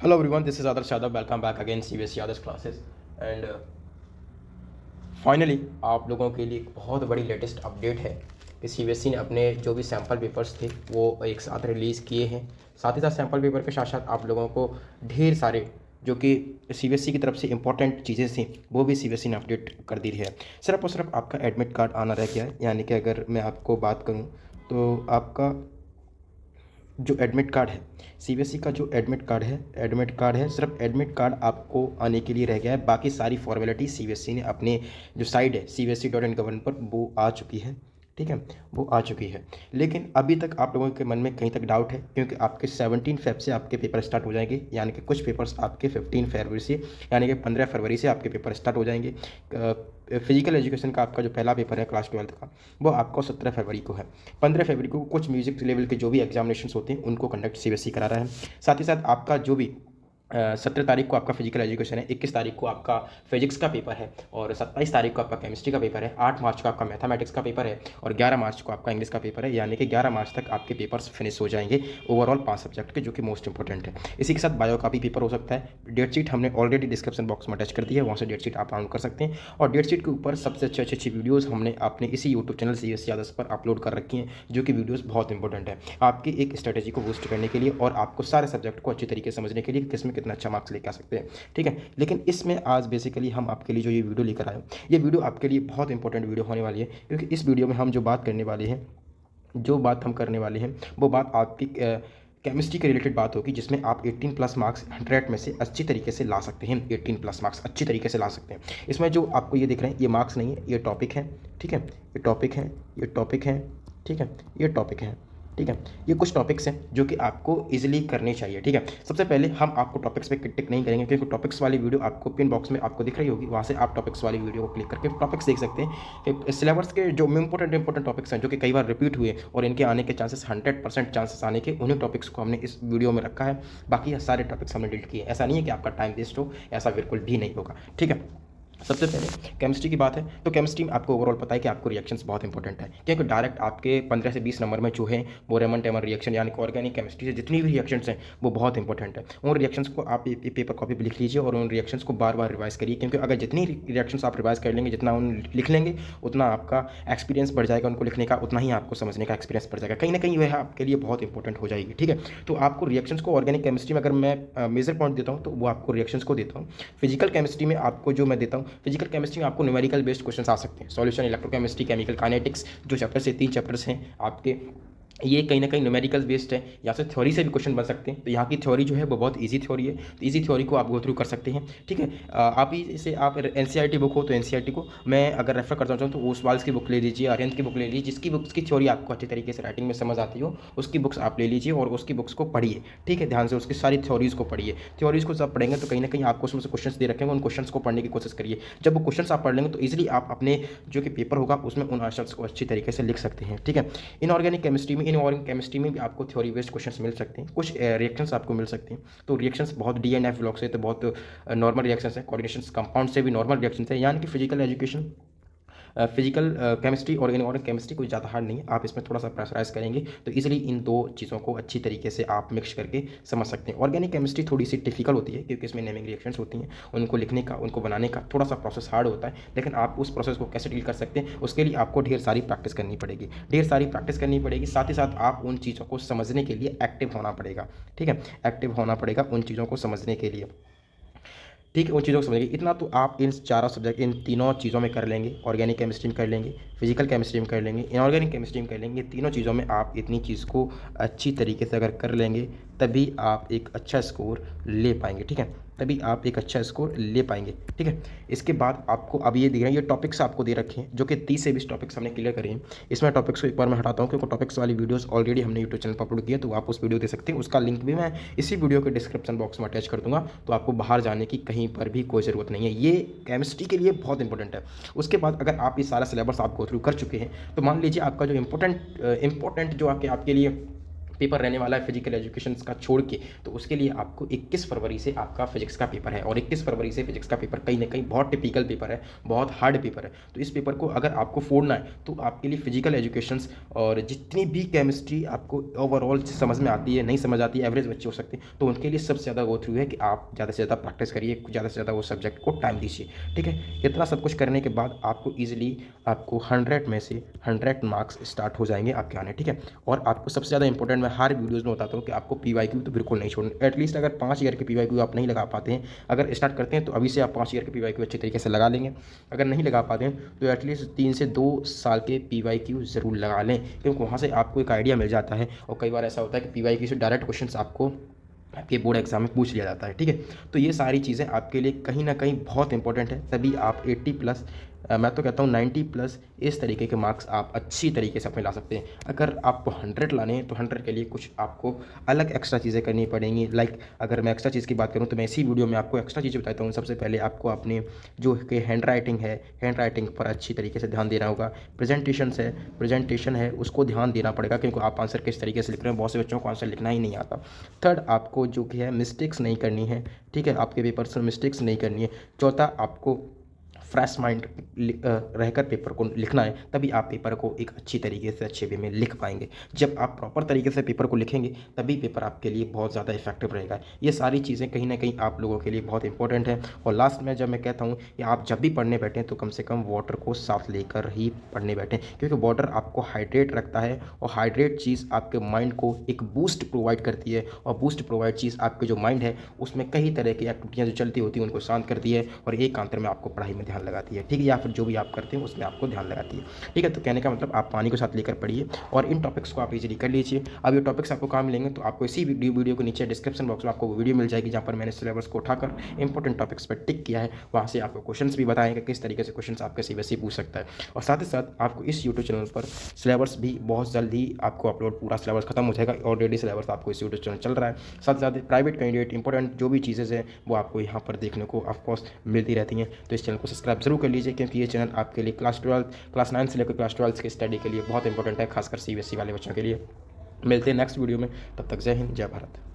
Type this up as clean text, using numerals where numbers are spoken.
Hello everyone, this is Adarsh Yadav. Welcome back again CBSE Adarsh classes. And finally आप लोगों के लिए एक बहुत बड़ी लेटेस्ट अपडेट है कि सीबीएसई ने अपने जो भी सैम्पल पेपर्स थे वो एक साथ रिलीज़ किए हैं। साथ ही साथ सैम्पल पेपर के साथ साथ आप लोगों को ढेर सारे जो कि सीबीएसई की तरफ से इंपॉर्टेंट चीज़ें थी वो भी सीबीएसई ने अपडेट कर दी है। सिर्फ और सिर्फ आपका एडमिट कार्ड आना रह गया है। यानी कि अगर मैं आपको बात करूँ तो आपका जो एडमिट कार्ड है, सीबीएसई का जो एडमिट कार्ड है, सिर्फ एडमिट कार्ड आपको आने के लिए रह गया है। बाकी सारी फॉर्मेलिटी सीबीएसई ने अपने जो साइट है cbse.in.gov पर वो आ चुकी है। ठीक है, वो आ चुकी है। लेकिन अभी तक आप लोगों के मन में कहीं तक डाउट है, क्योंकि आपके 17 फेब से आपके पेपर स्टार्ट हो जाएंगे। यानी कि कुछ पेपर्स आपके 15 फरवरी से, यानी कि 15 फरवरी से आपके पेपर स्टार्ट हो जाएंगे। फिजिकल एजुकेशन का आपका जो पहला पेपर है क्लास 12 का, वो आपको 17 फरवरी को है। 15 फरवरी को कुछ म्यूजिक लेवल के जो भी एग्जामिनेशन होते हैं उनको कंडक्ट सीबीएसई करा रहा है। साथ ही साथ आपका जो भी 17 तारीख को आपका फिजिकल एजुकेशन है, 21 तारीख को आपका फिजिक्स का पेपर है, और 27 तारीख को आपका केमिस्ट्री का पेपर है, 8 मार्च को आपका मैथमेटिक्स का पेपर है, और 11 मार्च को आपका इंग्लिश का पेपर है। यानी कि 11 मार्च तक आपके पेपर्स फिनिश हो जाएंगे ओवरऑल 5 सब्जेक्ट के, जो कि मोस्ट इंपॉर्टेंट है। इसी के साथ बायो का भी पेपर हो सकता है। डेट शीट हमने ऑलरेडी डिस्क्रिप्शन बॉक्स में अटैच कर दी है, वहाँ से डेट शीट आप डाउनलोड कर सकते हैं। और डेट शीट के ऊपर सबसे अच्छी वीडियोज़ हमने अपने इसी यूट्यूब चैनल सीबीएसई आदर्श पर अपलोड कर रखी हैं, जो कि वीडियोज़ बहुत इंपॉर्टेंट है आपकी एक स्ट्रेटेजी को बूस्ट करने के लिए और आपको सारे सब्जेक्ट को अच्छी तरीके से समझने के लिए किसमें कितना अच्छा मार्क्स लेकर आ सकते हैं। ठीक है, लेकिन इसमें आज बेसिकली हम आपके लिए जो ये वीडियो लेकर आए, ये वीडियो आपके लिए बहुत इंपॉर्टेंट वीडियो होने वाली है, क्योंकि इस वीडियो में हम जो बात करने वाले हैं, वो बात आपकी केमिस्ट्री के रिलेटेड बात होगी, जिसमें आप 18 प्लस मार्क्स 100 में से अच्छी तरीके से ला सकते हैं। 18 प्लस मार्क्स अच्छी तरीके से ला सकते हैं। इसमें जो आपको ये दिख रहे हैं ये मार्क्स नहीं है, ये टॉपिक है। ठीक है, ये टॉपिक है, ये टॉपिक है। ठीक है, ये टॉपिक है। ठीक है, ये कुछ टॉपिक्स हैं जो कि आपको इजीली करने चाहिए। ठीक है, सबसे पहले हम आपको टॉपिक्स पे टिक नहीं करेंगे, क्योंकि टॉपिक्स वाली वीडियो आपको पिन बॉक्स में आपको दिख रही होगी, वहाँ से आप टॉपिक्स वाली वीडियो को क्लिक करके टॉपिक्स देख सकते हैं। सिलेबस के जो इंपॉर्टेंट टॉपिक्स हैं जो कि कई बार रिपीट हुए और इनके आने के चांसेस 100% चांसेस आने के, उन्हीं टॉपिक्स को हमने इस वीडियो में रखा है। बाकी सारे टॉपिक्स हमने डिलीट किए। ऐसा नहीं है कि आपका टाइम वेस्ट हो, ऐसा बिल्कुल भी नहीं होगा। ठीक है, सबसे पहले केमिस्ट्री की बात है तो केमिस्ट्री में आपको ओवरऑल पता है कि आपको रिएक्शंस बहुत इंपॉर्टेंट है, क्योंकि डायरेक्ट आपके 15 से 20 नंबर में जो है वो रेमन टेमन रिएक्शन, यानी कि ऑर्गेनिक केमिस्ट्री से जितनी भी रिएक्शंस हैं वो बहुत इंपॉर्टेंट है। उन रिएक्शंस को आप पेपर कॉपी पर लिख लीजिए और उन रिएक्शंस को बार बार रिवाइज करिए, क्योंकि अगर जितनी रिएक्शंस आप रिवाइज कर लेंगे, जितना उन लिख लेंगे, उतना आपका एक्सपीरियंस बढ़ जाएगा उनको लिखने का, उतना ही आपको समझने का एक्सपीरियंस बढ़ जाएगा। कहीं ना कहीं वह आपके लिए बहुत इंपॉर्टेंट हो जाएगी। ठीक है, तो आपको रिएक्शंस को ऑर्गेनिक केमिस्ट्री में अगर मैं मेजर पॉइंट देता हूँ तो वो आपको रिएक्शंस को देता हूँ। फिजिकल केमिस्ट्री में आपको जो मैं देता हूँ, फिजिकल केमिस्ट्री में आपको न्यूमेरिकल बेस्ड क्वेश्चंस आ सकते हैं। सॉल्यूशन, इलेक्ट्रोकेमिस्ट्री, केमिकल काइनेटिक्स, जो चैप्टर्स है 3 चैप्टर्स हैं आपके, ये कहीं ना कहीं न्यूमेरिकल बेस्ड है, या फिर थ्योरी से भी क्वेश्चन बन सकते हैं। तो यहाँ की थ्योरी जो है वो बहुत इजी थ्योरी है, तो इजी थ्योरी को आप गो थ्रू कर सकते हैं। ठीक है, आप ही इसे आप एनसीईआरटी बुक हो तो एनसीईआरटी को मैं अगर रेफर करना चाहूँ तो ओसवाल्स की बुक ले लीजिए, आर्यंत की बुक ले लीजिए, जिसकी बुक्स की थ्योरी आपको अच्छी तरीके से राइटिंग में समझ आती हो, उसकी बुक्स आप ले लीजिए और उसकी बुक्स को पढ़िए। ठीक है, ध्यान से उसकी सारी थ्योरीज़ को पढ़िए। थ्योरीज़ को जब पढ़ेंगे तो कहीं ना कहीं आपको उसमें से क्वेश्चन दे रखेंगे, उन क्वेश्चन को पढ़ने की कोशिश करिए। जब वो क्वेश्चन आप पढ़ लेंगे तो ईजिली आप अपने जो कि पेपर होगा उसमें उन आंसर्स को अच्छी तरीके से लिख सकते हैं। ठीक है, इनऑर्गेनिक केमिस्ट्री में भी आपको थ्योरी बेस्ड क्वेश्चंस मिल सकते हैं, कुछ रिएक्शंस आपको मिल सकते हैं। तो रिएक्शंस बहुत डीएनएफ ब्लॉक से तो बहुत नॉर्मल रिएक्शंस है, कोऑर्डिनेशंस कंपाउंड से भी नॉर्मल रिएक्शंस है। यानी कि फिजिकल एजुकेशन, फिजिकल केमिस्ट्री और इनऑर्गेनिक केमिस्ट्री कोई ज़्यादा हार्ड नहीं है। आप इसमें थोड़ा सा प्रेशराइज करेंगे तो इजीली इन दो चीज़ों को अच्छी तरीके से आप मिक्स करके समझ सकते हैं। ऑर्गेनिक केमिस्ट्री थोड़ी सी डिफिकल्ट होती है, क्योंकि इसमें नेमिंग रिएक्शंस होती हैं, उनको लिखने का, उनको बनाने का थोड़ा सा प्रोसेस हार्ड होता है। लेकिन आप उस प्रोसेस को कैसे डील कर सकते हैं, उसके लिए आपको ढेर सारी प्रैक्टिस करनी पड़ेगी, साथ ही साथ आप उन चीज़ों को समझने के लिए एक्टिव होना पड़ेगा। ठीक है, एक्टिव होना पड़ेगा उन चीज़ों को समझने के लिए। ठीक है, उन चीज़ों को समझिए। इतना तो आप इन चारों सब्जेक्ट, इन तीनों चीज़ों में कर लेंगे। ऑर्गेनिक केमिस्ट्री में कर लेंगे, फिजिकल केमिस्ट्री में कर लेंगे, इनऑर्गेनिक केमिस्ट्री में कर लेंगे। तीनों चीज़ों में आप इतनी चीज़ को अच्छी तरीके से अगर कर लेंगे तभी आप एक अच्छा स्कोर ले पाएंगे। ठीक है, तभी आप एक अच्छा स्कोर ले पाएंगे। ठीक है, इसके बाद आपको अब ये दिख रहे हैं, ये टॉपिक्स आपको दे रखे हैं जो कि 30 से 20 टॉपिक्स हमने क्लियर करे हैं। इसमें टॉपिक्स को एक बार मैं हटाता हूँ, क्योंकि टॉपिक्स वाली वीडियोस ऑलरेडी हमने यूट्यूब चैनल पर अपलोड किया, तो आप उस वीडियो दे सकते हैं। उसका लिंक भी मैं इसी वीडियो के डिस्क्रिप्शन बॉक्स में अटैच कर दूंगा, तो आपको बाहर जाने की कहीं पर भी कोई ज़रूरत नहीं है। ये केमिस्ट्री के लिए बहुत इंपॉर्टेंट है। उसके बाद अगर आप ये सारा सिलेबस आप गो थ्रू कर चुके हैं तो मान लीजिए आपका जो इंपॉर्टेंट जो आपके लिए पेपर रहने वाला है फिजिकल एजुकेशन का छोड़ के, तो उसके लिए आपको 21 फरवरी से आपका फिजिक्स का पेपर है। और 21 फरवरी से फिजिक्स का पेपर कहीं ना कहीं बहुत टिपिकल पेपर है, बहुत हार्ड पेपर है। तो इस पेपर को अगर आपको फोड़ना है तो आपके लिए फिजिकल एजुकेशंस और जितनी भी केमिस्ट्री आपको ओवरऑल समझ में आती है, नहीं समझ आती है, एवरेज बच्चे हो सकते हैं, तो उनके लिए सबसे ज़्यादा गो थ्रू है कि आप ज़्यादा से ज़्यादा प्रैक्टिस करिए, ज़्यादा से ज़्यादा वो सब्जेक्ट को टाइम दीजिए। ठीक है, इतना सब कुछ करने के बाद आपको ईजिली आपको 100 में से 100 मार्क्स स्टार्ट हो जाएंगे आपके आने। ठीक है, और आपको सबसे ज़्यादा इंपॉर्टेंट मैं हर वीडियोज़ में बताता हूँ कि आपको PYQ तो बिल्कुल नहीं छोड़ना। एटलीस्ट अगर 5 ईयर के PYQ आप नहीं लगा पाते हैं, अगर स्टार्ट करते हैं तो अभी से आप 5 ईयर के PYQ अच्छे तरीके से लगा लेंगे। अगर नहीं लगा पाते हैं तो एटलीस्ट 3 से 2 साल के PYQ ज़रूर लगा लें, क्योंकि वहाँ से आपको एक आइडिया मिल जाता है। और कई बार ऐसा होता है कि PYQ से डायरेक्ट क्वेश्चन आपको आपके बोर्ड एग्जाम में पूछ लिया जाता है। ठीक है, तो ये सारी चीज़ें आपके लिए कहीं ना कहीं बहुत इंपॉर्टेंट है, तभी आप 80 प्लस, मैं तो कहता हूँ 90 प्लस इस तरीके के मार्क्स आप अच्छी तरीके से अपने ला सकते हैं। अगर आपको 100 लाने हैं तो 100 के लिए कुछ आपको अलग एक्स्ट्रा चीज़ें करनी पड़ेंगी। लाइक अगर मैं एक्स्ट्रा चीज़ की बात करूँ तो मैं इसी वीडियो में आपको एक्स्ट्रा चीज़ें बताता हूँ। सबसे पहले आपको अपने जो कि हैंड राइटिंग पर अच्छी तरीके से ध्यान देना होगा। प्रेजेंटेशन है उसको ध्यान देना पड़ेगा, क्योंकि आप आंसर किस तरीके से लिख रहे हैं, बहुत से बच्चों को आंसर लिखना ही नहीं आता। थर्ड, आपको जो कि है मिस्टेक्स नहीं करनी है। ठीक है, आपके पेपर्स में मिस्टेक्स नहीं करनी है। चौथा, आपको फ्रेश माइंड रहकर पेपर को लिखना है, तभी आप पेपर को एक अच्छी तरीके से अच्छे वे में लिख पाएंगे। जब आप प्रॉपर तरीके से पेपर को लिखेंगे तभी पेपर आपके लिए बहुत ज़्यादा इफेक्टिव रहेगा। ये सारी चीज़ें कहीं ना कहीं आप लोगों के लिए बहुत इंपॉर्टेंट है। और लास्ट में जब मैं कहता हूँ कि आप जब भी पढ़ने बैठें तो कम से कम वाटर को साथ लेकर ही पढ़ने बैठें, क्योंकि वाटर आपको हाइड्रेट रखता है और हाइड्रेट चीज़ आपके माइंड को एक बूस्ट प्रोवाइड करती है। और बूस्ट प्रोवाइड चीज़ आपके जो माइंड है उसमें कई तरह की एक्टिविटीज़ जो चलती होती हैं उनको शांत करती है और एक अंतर में आपको पढ़ाई में ध्यान लगाती है। ठीक है, या फिर जो भी आप करते हैं उसमें आपको ध्यान लगाती है। ठीक है, तो कहने का मतलब आप पानी को साथ लेकर पढ़िए और इन टॉपिक्स को आप इजीली कर लीजिए। अब ये टॉपिक्स आपको कहाँ मिलेंगे, तो आपको इसी वीडियो के नीचे डिस्क्रिप्शन बॉक्स में आपको वीडियो मिल जाएगी, जहाँ पर मैंने सिलेबस को उठाकर इंपॉर्टेंट टॉपिक्स पर टिक किया है। वहाँ से आपको क्वेश्चंस भी बताएंगे किस तरीके से क्वेश्चंस आपके CBSE पूछ सकता है। और साथ ही साथ आपको इस यूट्यूब चैनल पर सिलेबस भी बहुत जल्द ही आपको अपलोड, पूरा सिलेबस खत्म हो जाएगा। ऑलरेडी सिलेबस आपको इस यूट्यूब चैनल चल रहा है। साथ ही साथ प्राइवेट कैंडिडेट इंपॉर्टेंट जो भी चीज़ें हैं वो आपको यहाँ पर देखने को ऑफकोर्स मिलती रहती हैं। तो इस चैनल को सब्सक्राइब जरूर कर लीजिए, क्योंकि ये चैनल आपके लिए क्लास 9 से लेकर क्लास 12 की स्टडी के लिए बहुत इंपॉर्टेंट है, खासकर CBSE वाले बच्चों के लिए। मिलते हैं नेक्स्ट वीडियो में, तब तक जय हिंद, जय भारत।